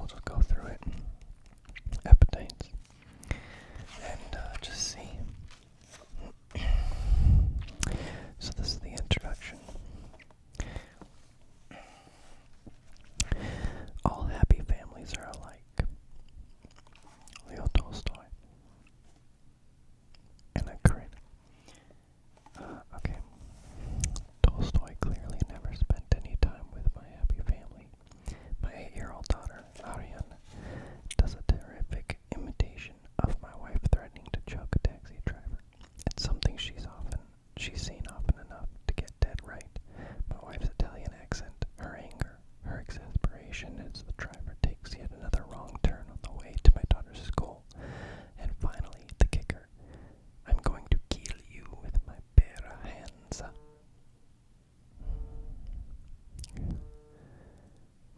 we'll just go through it. Appetites. And just see. So this is the introduction. All happy families are alike. Leo Tolstoy. Anna Karenina. Okay. Tolstoy clearly never spent any time with my happy family. My 8-year-old daughter, Ariane, does a terrific imitation of my wife threatening to choke a taxi driver. It's something she's seen often enough to get dead right. My wife's Italian accent, her anger, her exasperation as the driver takes yet another wrong turn on the way to my daughter's school. And finally, the kicker. I'm going to kill you with my bare hands.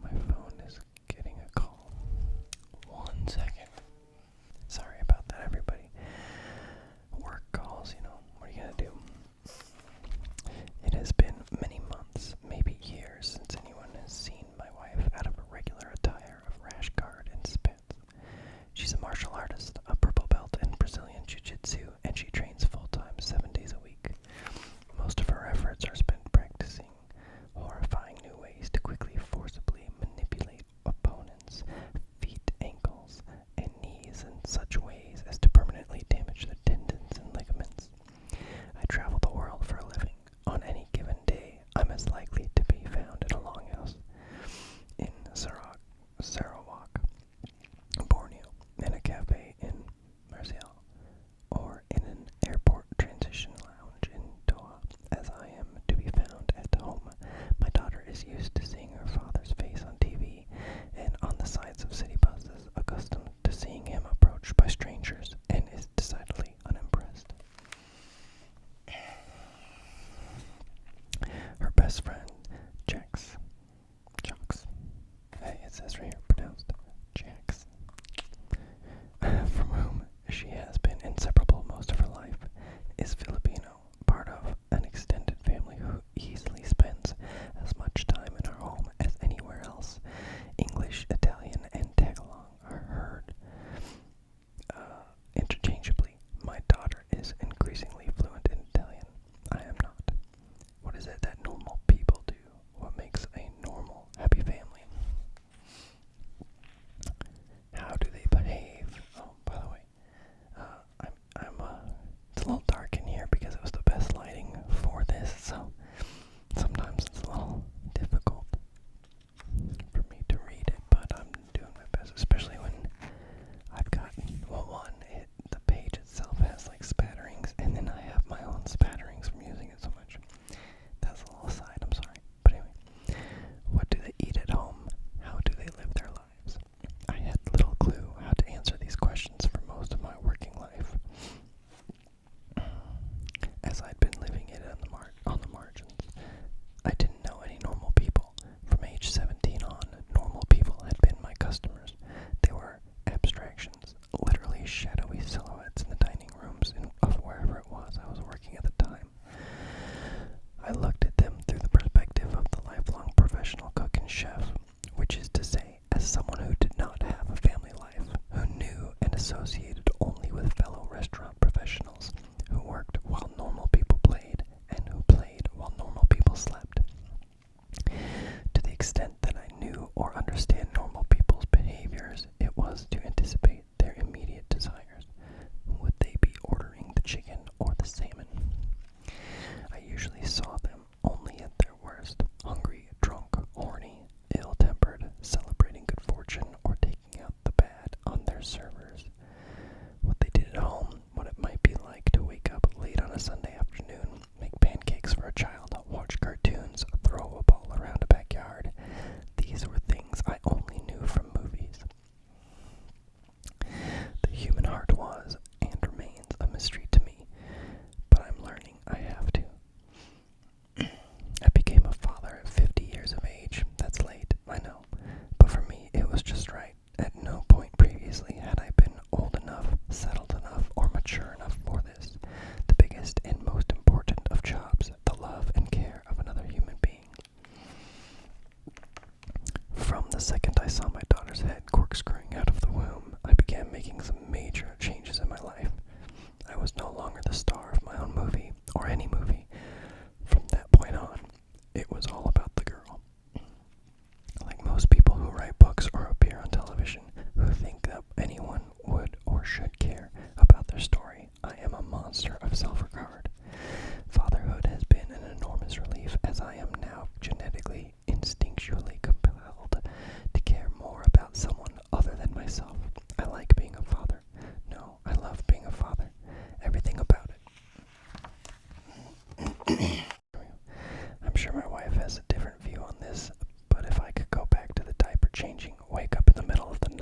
My phone is getting a call. 1 second. Sorry about that, everybody. Work calls, what are you gonna do? It has been many months, maybe years, since anyone has seen my wife out of a regular attire of rash guard and spats. She's a martial artist, a purple belt in Brazilian Jiu-Jitsu, and she trains full-time 7 days a week. Most of her efforts are spent practicing horrifying new ways to quickly, forcibly manipulate opponents' feet, ankles, and knees in such ways as to permanently damage their tendons and ligaments. I travel the world for a living. On any given day, I'm as likely to be found in a longhouse in Sarawak, Borneo, in a cafe in Marseille, or in an airport transition lounge in Doha, as I am to be found at home. My daughter is used to seeing her father's face on TV and on the sides of city buses, accustomed to seeing him approached by strangers, and is decidedly unimpressed. Her best friend, Jocks, it says right here, pronounced Jax, from whom she has been inseparable most of her life, is Filipino, part of an extended family who easily spends as much time in her home as anywhere else. English, Italian, and Tagalog are heard interchangeably. My daughter is increasingly fluent in Italian. I am not. What is it that normal people do? What makes a normal, happy family? How do they behave? Oh, by the way, it's a little dark in here because it was the best lighting for this, so sometimes it's a little difficult for me to read it, but I'm doing my best, especially when I've got, the page itself has like spatterings, and then I have my own spatterings from using it so much. That's a little aside, I'm sorry. But anyway, what do they eat at home? How do they live their lives? I had little clue how to answer these questions for most of my working life, as I'd been living it on the margins. I didn't know any normal people. From age 17 on, normal people had been my customers. They were abstractions, literally shadowy silhouettes in the dining rooms of wherever it was I was working at the time. I looked at them through the perspective of the lifelong professional cook and chef, which is to say, as someone who did not have a family life, who knew and associated only with fellow restaurant professionals, who worked while normal people played, and who played while normal people slept. To the extent that I knew or understand normal people's behaviors, it was to anticipate their immediate desires. Would they be ordering the chicken or the salmon? I usually saw them only at their worst, hungry, drunk, horny, ill-tempered, celebrating good fortune, or taking out the bad on their servers.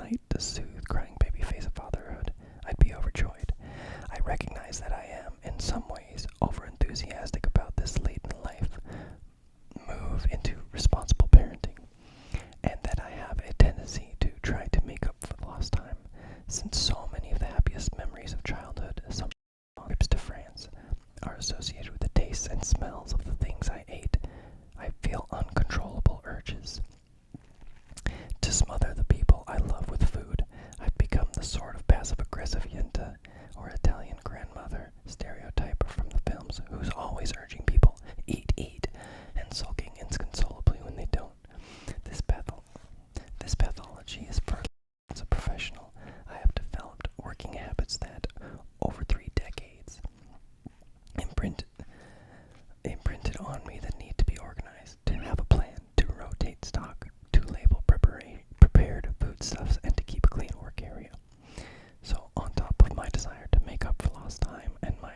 night to soothe crying baby face of fatherhood, I'd be overjoyed. I recognize that I am, in some ways, over-enthusiastic about this late-in-life move into responsible parenting, and that I have a tendency to try to make up for lost time, since so many of the happiest memories of childhood, some trips to France, are associated with the tastes and smells of the things I ate. I feel uncontrollable urges to smother the people I love with food. I've become the sort of passive-aggressive yenta or Italian grandmother stereotype from the films who's always urging people, eat, eat, and sulking inconsolably when they don't. This pathology is first as a professional. I have developed working habits that, over 3 decades, imprinted on me the need to be organized, to have a plan, to rotate stock, to label prepared foodstuffs, and to keep a clean work area. So, on top of my desire to make up for lost time and my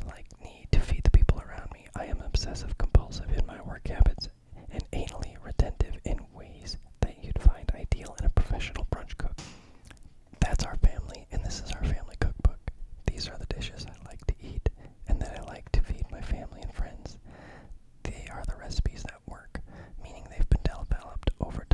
like need to feed the people around me, I am obsessive compulsive in my work habits and anally retentive in ways that you'd find ideal in a professional brunch cook. That's our family, and this is our family cookbook. These are the dishes I like to eat and that I like to feed my family and friends. They are the recipes that work, meaning they've been developed over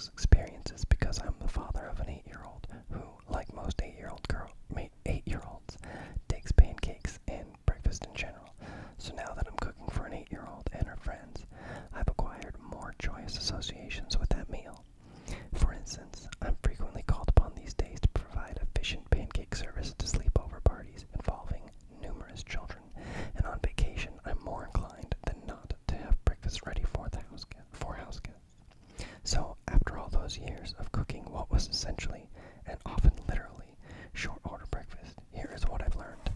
those experiences because I'm the father of an 8-year-old who, like most 8-year-olds, takes pancakes and breakfast in general. So now that I'm cooking for an 8-year-old and her friends, I've acquired more joyous associations with that meal. For instance, I'm frequently called upon these days to provide efficient pancake service to sleepover parties involving numerous children, and on vacation I'm more inclined than not to have breakfast ready for house guests. So, after all those years of cooking what was essentially, and often literally, short order breakfast, here is what I've learned.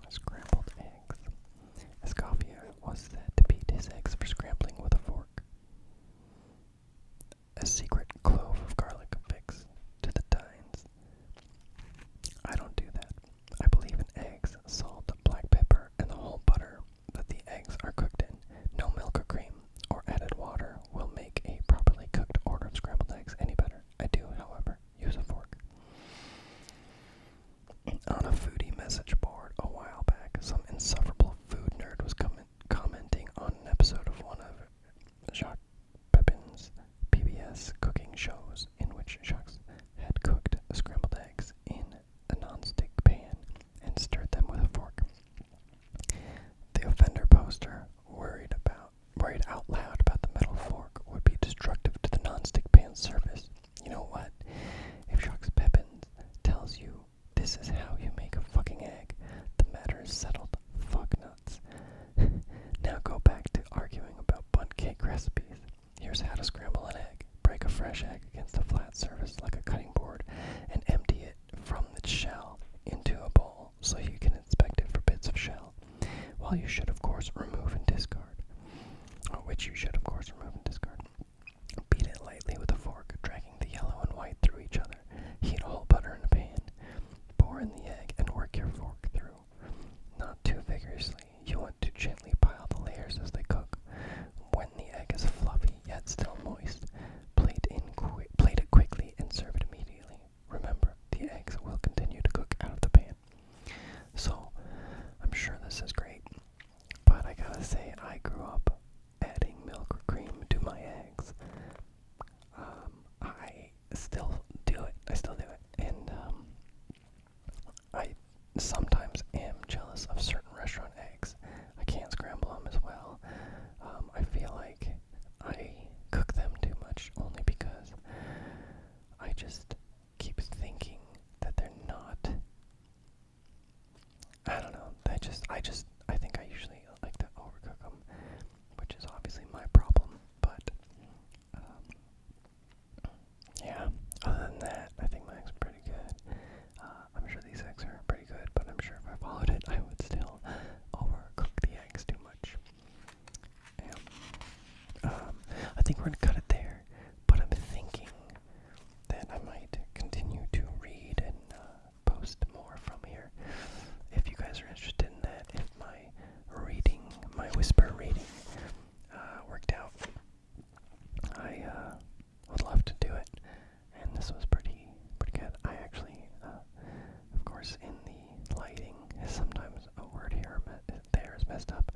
Scrambled eggs. Escoffier was said to beat his eggs for scrambling with a fork. A secret clove of garlic affixed to the tines. I don't do that. I believe in eggs, salt, black pepper, and the whole butter that the eggs are cooked in. No milk or cream or added water will make a properly cooked order of scrambled eggs any better. I do, however, use a fork. On a foodie message board a while back, some insufferable food nerd was commenting on an episode of one of Jacques Pepin's PBS cooking shows in which Jacques had cooked scrambled eggs in a non-stick pan and stirred them with a fork. The offender poster worried out loud about the metal fork would be destructive to the non-stick pan's surface. You know what? If Jacques Pepin tells you this is how you make a fucking egg, the matter is settled. Fuck nuts. Now go back to arguing about bundt cake recipes. Here's how to scramble an egg. Break a fresh egg against a flat surface like a cutting board and empty it from its shell into a bowl so you can inspect it for bits of shell, which you should of course remove and discard. Beat it lightly with a fork, dragging the yellow and white through each other. Heat whole butter in a pan. Pour in the egg and work your fork through. Not too vigorously. You want to gently pile the layers as they cook. When the egg is fluffy yet still moist, plate it quickly and serve it immediately. Remember, the eggs will continue to cook out of the pan. So, I'm sure this is great, but I gotta say, I grew up adding milk or cream to my eggs. I still do it. And I sometimes am jealous of certain restaurant eggs. I can't scramble them as well. I feel like I cook them too much only because I just keep thinking that they're not. I don't know. I think I usually like to overcook them, which is obviously my problem. But yeah. Other than that, I think my eggs are pretty good. I'm sure these eggs are pretty good, but I'm sure if I followed it, I would still overcook the eggs too much. Yeah. I think we're gonna cut it there, but I'm thinking that I might continue to read and post more from here. If you guys are interested in that, if my whisper reading, worked out, I would love to do it. And this was pretty good. I actually, of course, in the lighting, sometimes a word here or there is messed up.